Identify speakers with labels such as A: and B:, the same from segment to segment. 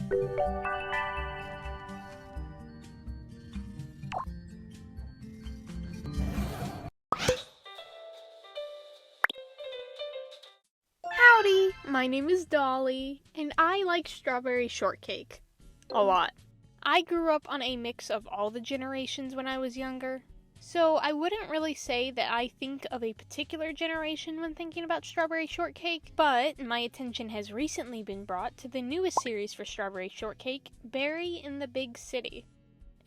A: Howdy, my name is Dolly, and I like strawberry shortcake. A lot. I grew up on a mix of all the generations when I was younger, so I wouldn't really say that I think of a particular generation when thinking about strawberry shortcake, but my attention has recently been brought to the newest series for strawberry shortcake, Berry in the Big City.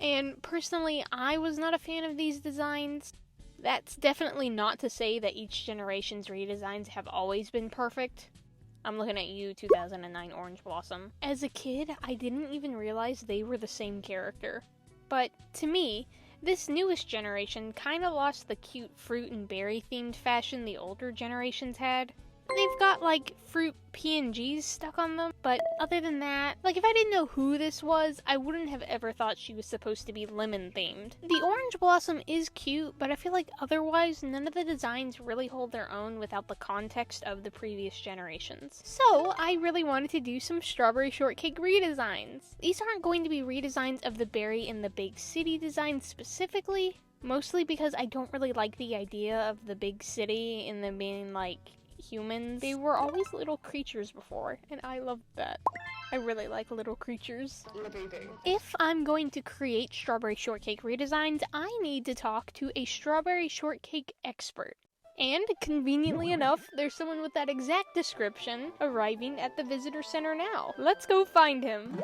A: And personally, I was not a fan of these designs. That's definitely not to say that each generation's redesigns have always been perfect. I'm looking at you, 2009 Orange Blossom. As a kid, I didn't even realize they were the same character. But to me, this newest generation kinda lost the cute fruit and berry themed fashion the older generations had. They've got like fruit PNGs stuck on them, but other than that, like if I didn't know who this was, I wouldn't have ever thought she was supposed to be lemon themed. The Orange Blossom is cute, but I feel like otherwise none of the designs really hold their own without the context of the previous generations. So I really wanted to do some strawberry shortcake redesigns. These aren't going to be redesigns of the Berry in the Big City design specifically, mostly because I don't really like the idea of the big city and them being like humans. They were always little creatures before, and I loved that. I really like little creatures. If I'm going to create strawberry shortcake redesigns, I need to talk to a strawberry shortcake expert. And conveniently enough, there's someone with that exact description arriving at the visitor center now. Let's go find him.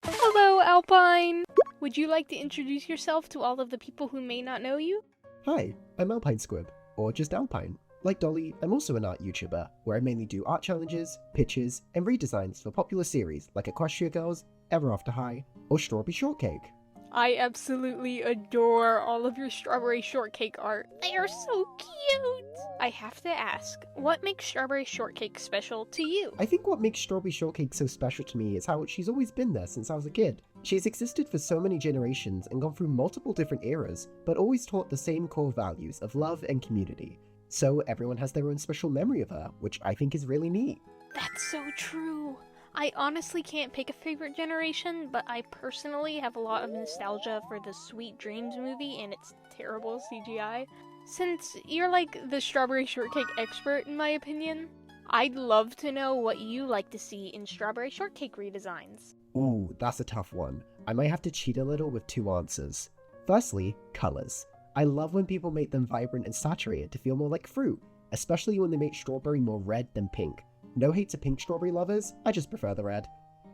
A: Hello, Alpine! Would you like to introduce yourself to all of the people who may not know you?
B: Hi, I'm AlpineSquib, or just Alpine. Like Dolly, I'm also an art YouTuber, where I mainly do art challenges, pitches, and redesigns for popular series like Equestria Girls, Ever After High, or Strawberry Shortcake.
A: I absolutely adore all of your strawberry shortcake art. They are so cute! I have to ask, what makes strawberry shortcake special to you?
B: I think what makes Strawberry Shortcake so special to me is how she's always been there since I was a kid. She's existed for so many generations and gone through multiple different eras, but always taught the same core values of love and community. So everyone has their own special memory of her, which I think is really neat.
A: That's so true! I honestly can't pick a favorite generation, but I personally have a lot of nostalgia for the Sweet Dreams movie and its terrible CGI. Since you're like the strawberry shortcake expert in my opinion, I'd love to know what you like to see in strawberry shortcake redesigns.
B: Ooh, that's a tough one. I might have to cheat a little with two answers. Firstly, colors. I love when people make them vibrant and saturated to feel more like fruit, especially when they make strawberry more red than pink. No hate to pink strawberry lovers, I just prefer the red.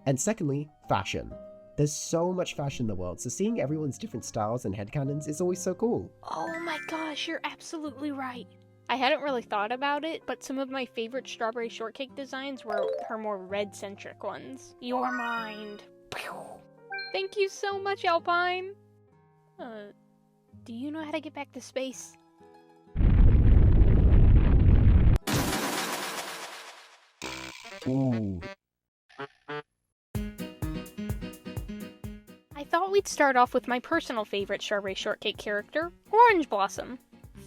B: And secondly, fashion. There's so much fashion in the world, so seeing everyone's different styles and headcanons is always so cool.
A: Oh my gosh, you're absolutely right. I hadn't really thought about it, but some of my favorite strawberry shortcake designs were her more red-centric ones. Your mind. Thank you so much, Alpine! Do you know how to get back to space?
B: Ooh.
A: I thought we'd start off with my personal favorite strawberry shortcake character, Orange Blossom.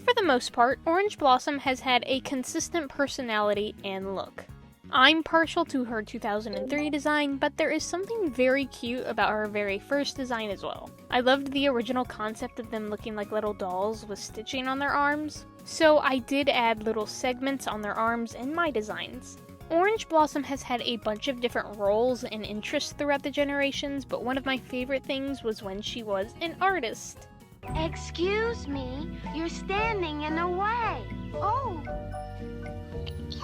A: For the most part, Orange Blossom has had a consistent personality and look. I'm partial to her 2003 design, but there is something very cute about her very first design as well. I loved the original concept of them looking like little dolls with stitching on their arms, so I did add little segments on their arms in my designs. Orange Blossom has had a bunch of different roles and interests throughout the generations, but one of my favorite things was when she was an artist.
C: Excuse me, you're standing in the way. Oh.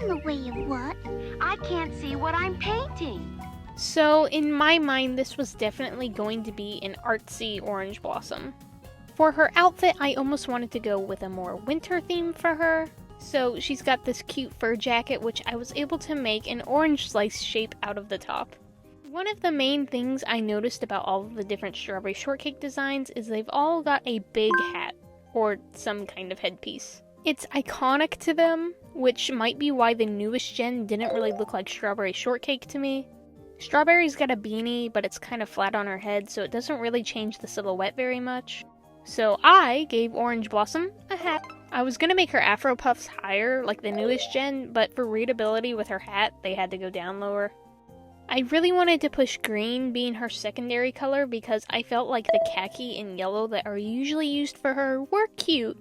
C: In the way of what? I can't see what I'm painting.
A: So in my mind, this was definitely going to be an artsy Orange Blossom. For her outfit, I almost wanted to go with a more winter theme for her. So she's got this cute fur jacket, which I was able to make an orange slice shape out of the top. One of the main things I noticed about all of the different strawberry shortcake designs is they've all got a big hat, or some kind of headpiece. It's iconic to them, which might be why the newest gen didn't really look like Strawberry Shortcake to me. Strawberry's got a beanie, but it's kind of flat on her head, so it doesn't really change the silhouette very much. So I gave Orange Blossom a hat. I was gonna make her afro puffs higher, like the newest gen, but for readability with her hat, they had to go down lower. I really wanted to push green being her secondary color because I felt like the khaki and yellow that are usually used for her were cute,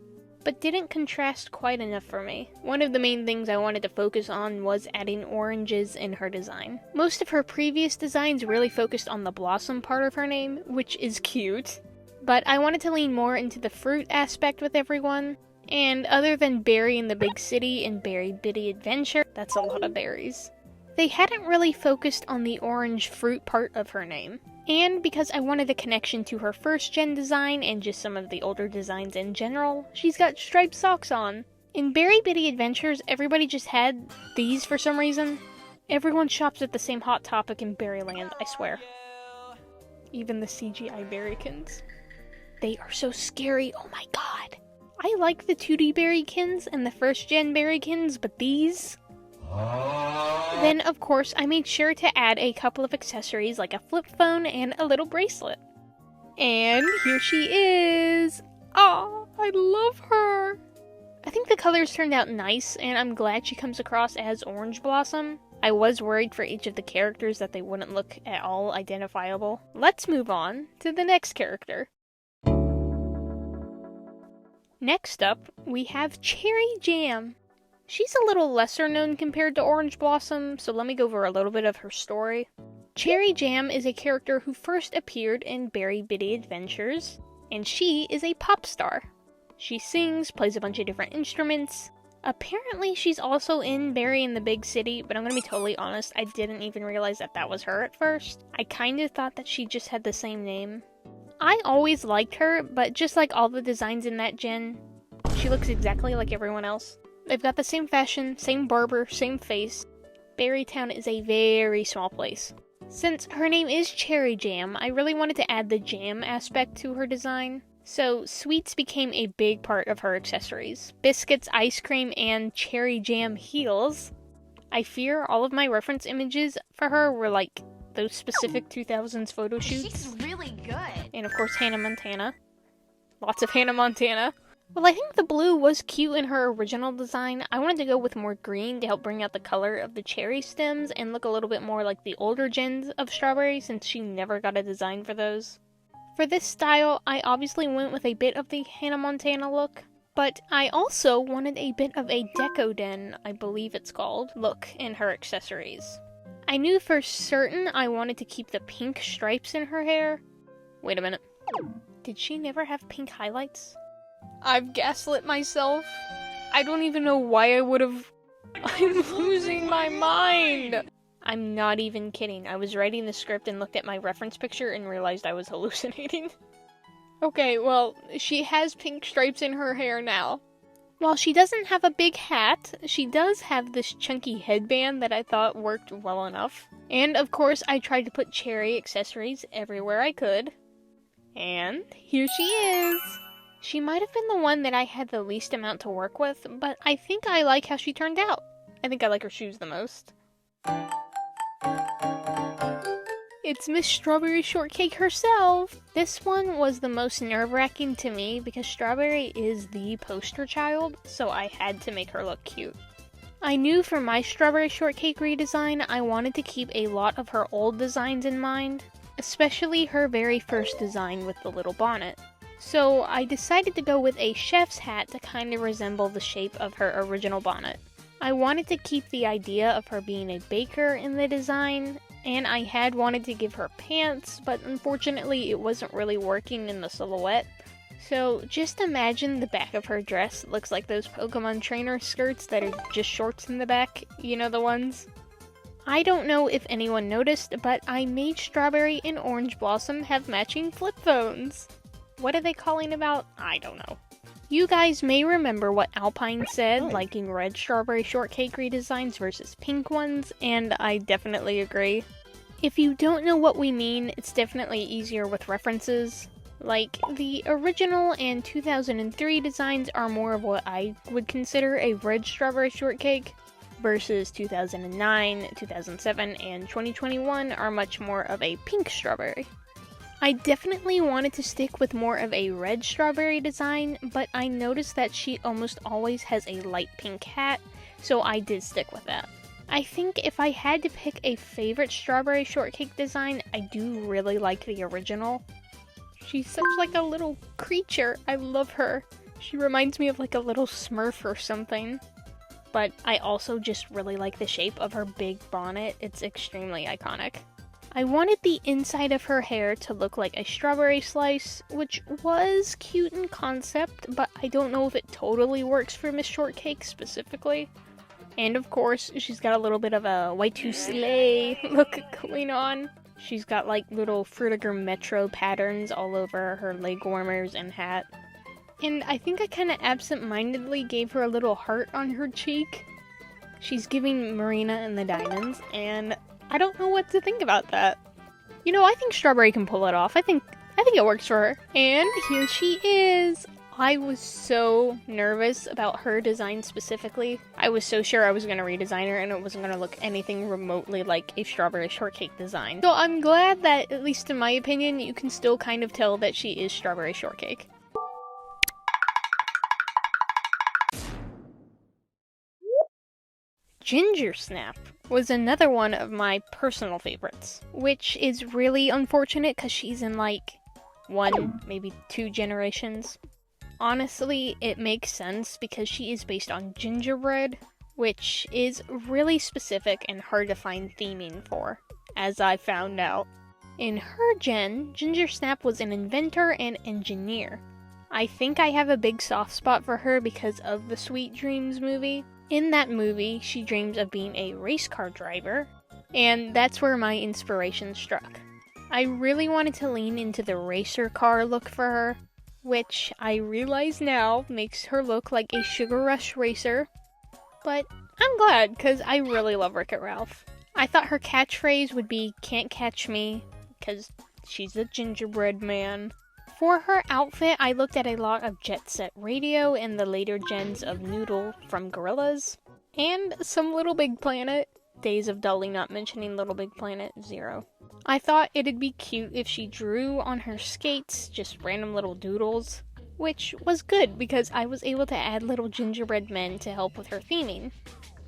A: but didn't contrast quite enough for me. One of the main things I wanted to focus on was adding oranges in her design. Most of her previous designs really focused on the blossom part of her name, which is cute, but I wanted to lean more into the fruit aspect with everyone. And other than Berry in the Big City and Berry Bitty Adventure, that's a lot of berries, they hadn't really focused on the orange fruit part of her name. And because I wanted a connection to her first gen design and just some of the older designs in general, she's got striped socks on. In Berry Bitty Adventures, everybody just had these for some reason. Everyone shops at the same Hot Topic in Berryland, I swear. Even the CGI berrykins. They are so scary, oh my god. I like the 2D berrykins and the first gen berrykins, but these? Then, of course, I made sure to add a couple of accessories like a flip phone and a little bracelet. And here she is! Oh, I love her! I think the colors turned out nice, and I'm glad she comes across as Orange Blossom. I was worried for each of the characters that they wouldn't look at all identifiable. Let's move on to the next character. Next up, we have Cherry Jam. She's a little lesser known compared to Orange Blossom, so let me go over a little bit of her story. Cherry Jam is a character who first appeared in Berry Bitty Adventures, and she is a pop star. She sings, plays a bunch of different instruments. Apparently she's also in Berry in the Big City, but I'm gonna be totally honest, I didn't even realize that that was her at first. I kinda thought that she just had the same name. I always liked her, but just like all the designs in that gen, she looks exactly like everyone else. They've got the same fashion, same barber, same face. Berrytown is a very small place. Since her name is Cherry Jam, I really wanted to add the jam aspect to her design. So sweets became a big part of her accessories. Biscuits, ice cream, and cherry jam heels. I fear all of my reference images for her were like those specific 2000s photo shoots.
C: She's really good.
A: And of course Hannah Montana. Lots of Hannah Montana. Well, I think the blue was cute in her original design. I wanted to go with more green to help bring out the color of the cherry stems and look a little bit more like the older gens of Strawberry since she never got a design for those. For this style, I obviously went with a bit of the Hannah Montana look, but I also wanted a bit of a Deco Den, I believe it's called, look in her accessories. I knew for certain I wanted to keep the pink stripes in her hair. Wait a minute. Did she never have pink highlights? I've gaslit myself. I don't even know why I would've... I'm losing my mind! I'm not even kidding. I was writing the script and looked at my reference picture and realized I was hallucinating. Okay, well, she has pink stripes in her hair now. While she doesn't have a big hat, she does have this chunky headband that I thought worked well enough. And of course, I tried to put cherry accessories everywhere I could. And here she is! She might have been the one that I had the least amount to work with, but I think I like how she turned out. I think I like her shoes the most. It's Miss Strawberry Shortcake herself! This one was the most nerve-wracking to me because Strawberry is the poster child, so I had to make her look cute. I knew for my Strawberry Shortcake redesign, I wanted to keep a lot of her old designs in mind, especially her very first design with the little bonnet. So I decided to go with a chef's hat to kind of resemble the shape of her original bonnet. I wanted to keep the idea of her being a baker in the design, and I had wanted to give her pants, but unfortunately it wasn't really working in the silhouette. So just imagine the back of her dress looks like those Pokemon trainer skirts that are just shorts in the back, you know the ones? I don't know if anyone noticed, but I made Strawberry and Orange Blossom have matching flip phones. What are they calling about? I don't know. You guys may remember what Alpine said, liking red Strawberry Shortcake redesigns versus pink ones, and I definitely agree. If you don't know what we mean, it's definitely easier with references. Like, the original and 2003 designs are more of what I would consider a red strawberry shortcake, versus 2009, 2007, and 2021 are much more of a pink strawberry. I definitely wanted to stick with more of a red strawberry design, but I noticed that she almost always has a light pink hat, so I did stick with that. I think if I had to pick a favorite strawberry shortcake design, I do really like the original. She's such like a little creature. I love her. She reminds me of like a little Smurf or something. But I also just really like the shape of her big bonnet. It's extremely iconic. I wanted the inside of her hair to look like a strawberry slice, which was cute in concept, but I don't know if it totally works for Miss Shortcake specifically. And of course, she's got a little bit of a Y2 sleigh look going on. She's got like little Frutiger Metro patterns all over her leg warmers and hat. And I think I kind of absent-mindedly gave her a little heart on her cheek. She's giving Marina and the Diamonds, and I don't know what to think about that. You know, I think Strawberry can pull it off. I think it works for her. And here she is! I was so nervous about her design specifically. I was so sure I was going to redesign her and it wasn't going to look anything remotely like a strawberry shortcake design. So I'm glad that, at least in my opinion, you can still kind of tell that she is strawberry shortcake. Ginger Snap was another one of my personal favorites, which is really unfortunate because she's in like 1, maybe 2 generations. Honestly, it makes sense because she is based on gingerbread, which is really specific and hard to find theming for, as I found out. In her gen, Ginger Snap was an inventor and engineer. I think I have a big soft spot for her because of the Sweet Dreams movie. In that movie, she dreams of being a race car driver, and that's where my inspiration struck. I really wanted to lean into the racer car look for her, which I realize now makes her look like a Sugar Rush racer, but I'm glad because I really love Wreck-It Ralph. I thought her catchphrase would be "Can't catch me," because she's a gingerbread man. For her outfit, I looked at a lot of Jet Set Radio and the later gens of Noodle from Gorillaz, and some Little Big Planet. Days of Dolly not mentioning Little Big Planet, 0. I thought it'd be cute if she drew on her skates just random little doodles, which was good because I was able to add little gingerbread men to help with her theming,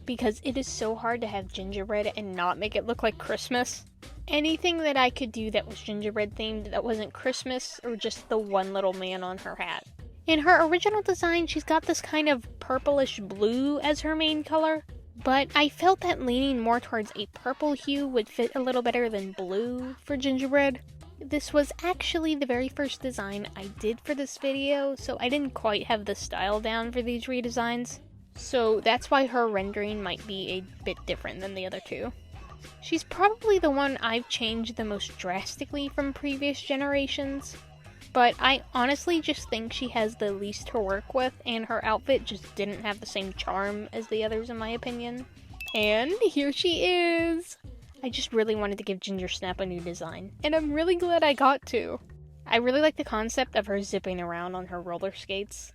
A: because it is so hard to have gingerbread and not make it look like Christmas. Anything that I could do that was gingerbread themed that wasn't Christmas or just the one little man on her hat. In her original design, she's got this kind of purplish blue as her main color, but I felt that leaning more towards a purple hue would fit a little better than blue for gingerbread. This was actually the very first design I did for this video, so I didn't quite have the style down for these redesigns. So that's why her rendering might be a bit different than the other two. She's probably the one I've changed the most drastically from previous generations, but I honestly just think she has the least to work with, and her outfit just didn't have the same charm as the others in my opinion. And here she is! I just really wanted to give Ginger Snap a new design, and I'm really glad I got to. I really like the concept of her zipping around on her roller skates.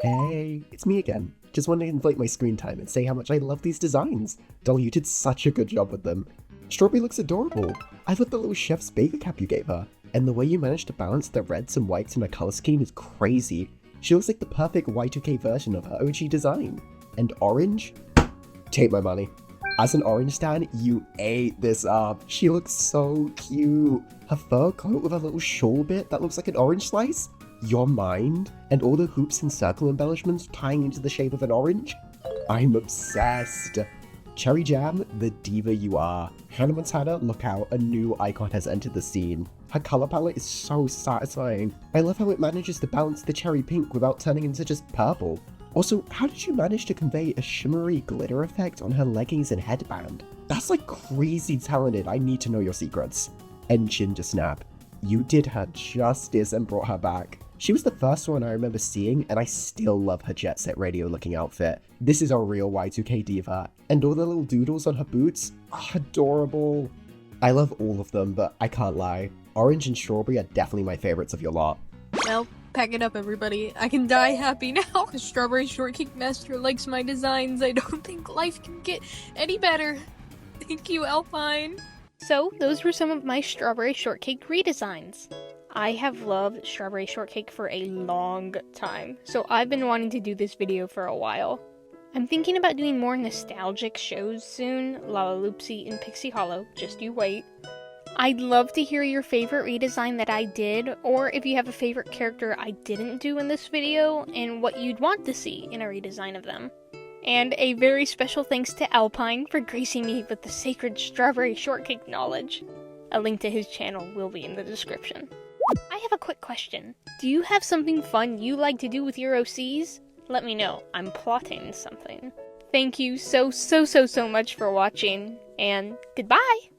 B: Hey, it's me again. Just wanted to inflate my screen time and say how much I love these designs. Dolly, you did such a good job with them. Strawberry looks adorable. I love the little chef's baker cap you gave her. And the way you managed to balance the reds and whites in her color scheme is crazy. She looks like the perfect Y2K version of her OG design. And orange? Take my money. As an orange stan, you ate this up. She looks so cute. Her fur coat with a little shawl bit that looks like an orange slice? Your mind? And all the hoops and circle embellishments tying into the shape of an orange? I'm obsessed. Cherry Jam, the diva you are. Hannah Montana, look out, a new icon has entered the scene. Her color palette is so satisfying. I love how it manages to balance the cherry pink without turning into just purple. Also, how did you manage to convey a shimmery glitter effect on her leggings and headband? That's like crazy talented. I need to know your secrets. And Ginger Snap, you did her justice and brought her back. She was the first one I remember seeing, and I still love her Jet Set Radio looking outfit. This is a real Y2K diva, and all the little doodles on her boots are adorable. I love all of them, but I can't lie. Orange and strawberry are definitely my favorites of your lot.
D: Well, pack it up, everybody. I can die happy now. The Strawberry Shortcake Master likes my designs. I don't think life can get any better. Thank you, Alpine.
A: So, those were some of my strawberry shortcake redesigns. I have loved strawberry shortcake for a long time, so I've been wanting to do this video for a while. I'm thinking about doing more nostalgic shows soon, Lalaloopsy and Pixie Hollow, just you wait. I'd love to hear your favorite redesign that I did, or if you have a favorite character I didn't do in this video, and what you'd want to see in a redesign of them. And a very special thanks to Alpine for gracing me with the sacred strawberry shortcake knowledge. A link to his channel will be in the description. I have a quick question. Do you have something fun you like to do with your OCs? Let me know. I'm plotting something. Thank you so much for watching, and goodbye!